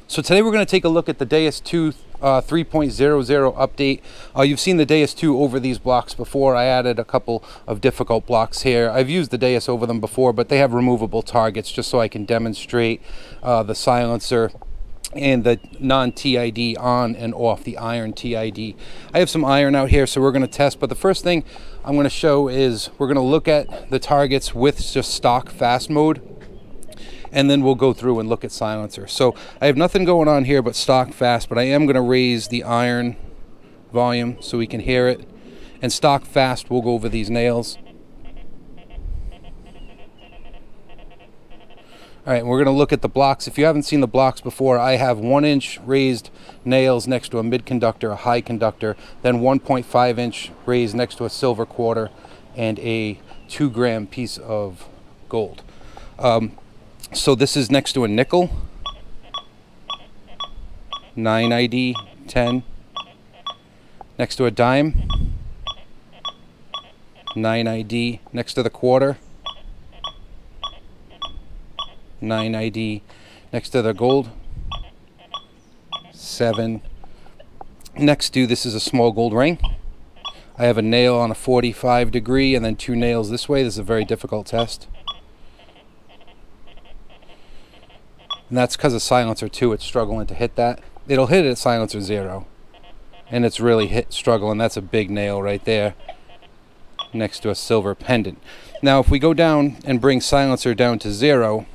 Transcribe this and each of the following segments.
So today we're going to take a look at the Deus 2 3.00 update. You've seen the Deus 2 over these blocks before. I added a couple of difficult blocks here. I've used the Deus over them before, but they have removable targets just so I can demonstrate the silencer and the non-TID on and off, the iron TID. I have some iron out here, so we're going to test, but the first thing I'm going to show is we're going to look at the targets with just stock fast mode, and then we'll go through and look at silencer. So I have nothing going on here but stock fast, but I am going to raise the iron volume so we can hear it. And stock fast, we'll go over these nails. All right, we're going to look at the blocks. If you haven't seen the blocks before, I have 1-inch raised nails next to a mid conductor, a high conductor, then 1.5-inch raised next to a silver quarter, and a 2-gram piece of gold. So this is next to a nickel, 9 ID, 10. Next to a dime, 9 ID. Next to the quarter, 9 ID. Next to the gold, 7. Next to this is a small gold ring. I have a nail on a 45 degree and then 2 nails this way. This is a very difficult test. And that's because of silencer 2, it's struggling to hit that. It'll hit it at silencer 0. And it's really struggling. That's a big nail right there next to a silver pendant. Now if we go down and bring silencer down to 0,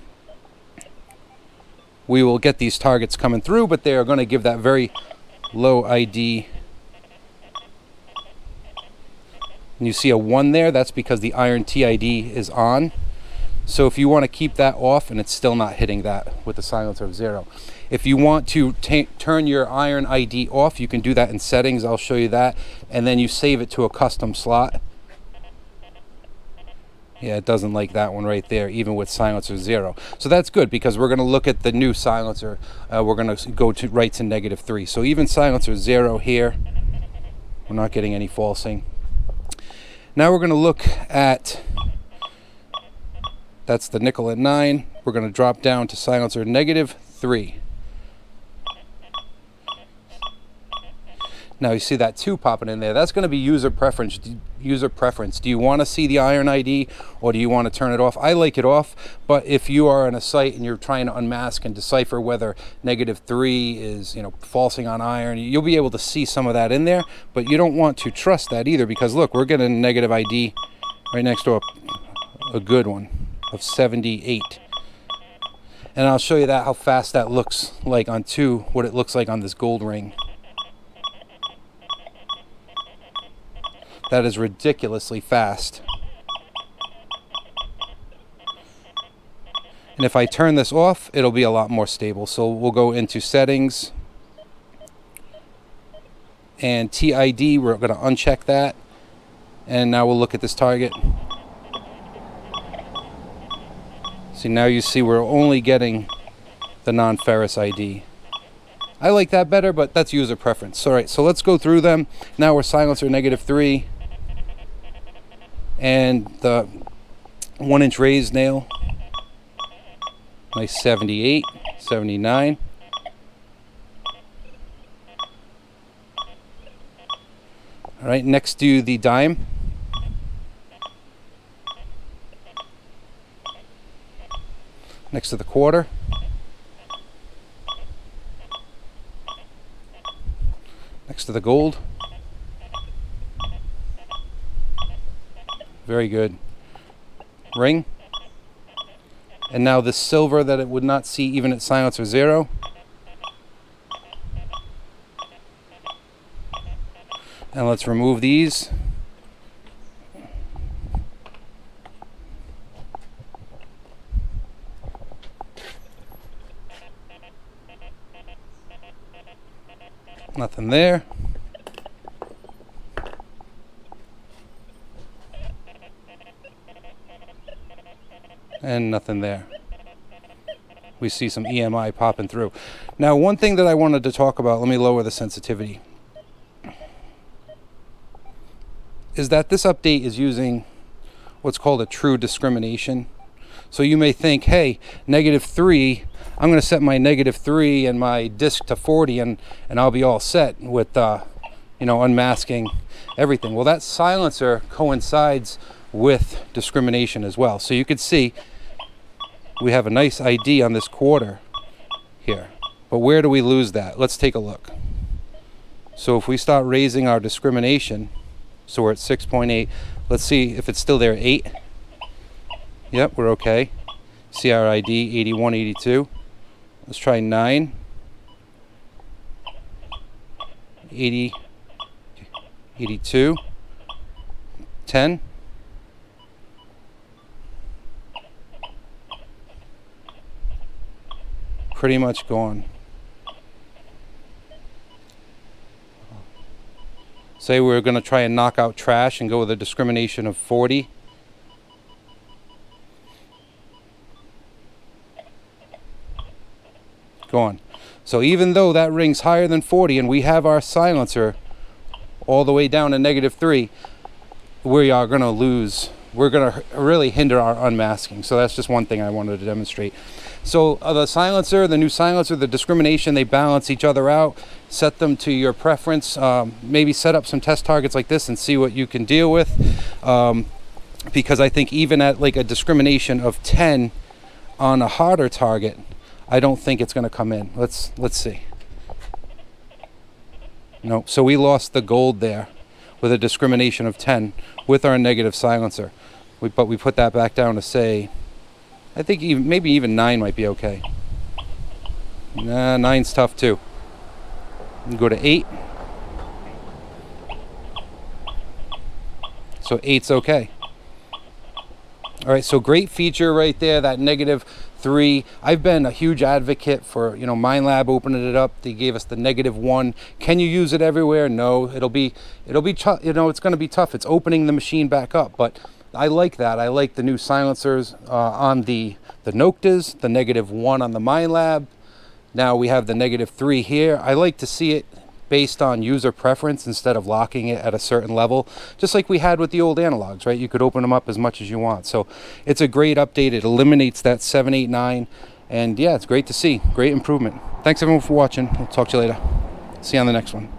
we will get these targets coming through, but they are going to give that very low ID. And you see a 1 there, that's because the iron TID is on. So if you want to keep that off, and it's still not hitting that with the silencer of 0. If you want to turn your iron ID off, you can do that in settings. I'll show you that. And then you save it to a custom slot. Yeah, it doesn't like that one right there, even with silencer 0. So that's good because we're going to look at the new silencer. We're going to go right to -3. So even silencer 0 here, we're not getting any falsing. Now we're going to look at, that's the nickel at 9. We're going to drop down to silencer -3. Now you see that 2 popping in there. That's going to be user preference. Do you want to see the iron ID or do you want to turn it off? I like it off, but if you are on a site and you're trying to unmask and decipher whether -3 is, falsing on iron, you'll be able to see some of that in there, but you don't want to trust that either because look, we're getting a negative ID right next to a good one of 78. And I'll show you that how fast that looks like on 2, what it looks like on this gold ring. That is ridiculously fast. And if I turn this off, it'll be a lot more stable. So we'll go into settings and TID, we're going to uncheck that. And now we'll look at this target. See, now you see we're only getting the non-ferrous ID. I like that better, but that's user preference. All right, so let's go through them. Now we're silencer -3. And the 1-inch raised nail, nice 78, 79. All right, next to the dime. Next to the quarter. Next to the gold. Very good. Ring. And now the silver that it would not see even at silencer 0. And let's remove these. Nothing there. And nothing there. We see some EMI popping through. Now, one thing that I wanted to talk about, let me lower the sensitivity, is that this update is using what's called a true discrimination. So you may think, hey, -3, I'm going to set my -3 and my disc to 40, and I'll be all set with you know, unmasking everything. Well, that silencer coincides with discrimination as well. So you could see we have a nice ID on this quarter here. But where do we lose that? Let's take a look. So if we start raising our discrimination, so we're at 6.8. Let's see if it's still there at 8. Yep, we're okay. See our ID, 81, 82. Let's try 9. 80, 82. 10. Pretty much gone. Say we're going to try and knock out trash and go with a discrimination of 40. Gone. So even though that ring's higher than 40 and we have our silencer all the way down to -3, we are going to lose. We're going to really hinder our unmasking. So that's just one thing I wanted to demonstrate. So the silencer, the new silencer, the discrimination, they balance each other out. Set them to your preference. Maybe set up some test targets like this and see what you can deal with. Because I think even at like a discrimination of 10 on a harder target, I don't think it's going to come in. Let's see. No, so we lost the gold there with a discrimination of 10 with our negative silencer. But we put that back down to, say, I think maybe even 9 might be okay. Nah, 9's tough too. Go to 8. So 8's okay. All right, so great feature right there, that -3. I've been a huge advocate for, you know, MindLab opening it up. They gave us the -1. Can you use it everywhere? No. It'll be you know, it's going to be tough. It's opening the machine back up, but I like that. I like the new silencers on the Noctas, the -1 on the MindLab. Now we have the -3 here. I like to see it based on user preference instead of locking it at a certain level, just like we had with the old analogs, right? You could open them up as much as you want. So it's a great update. It eliminates that 7, 8, 9. And yeah, it's great to see. Great improvement. Thanks everyone for watching. I'll talk to you later. See you on the next one.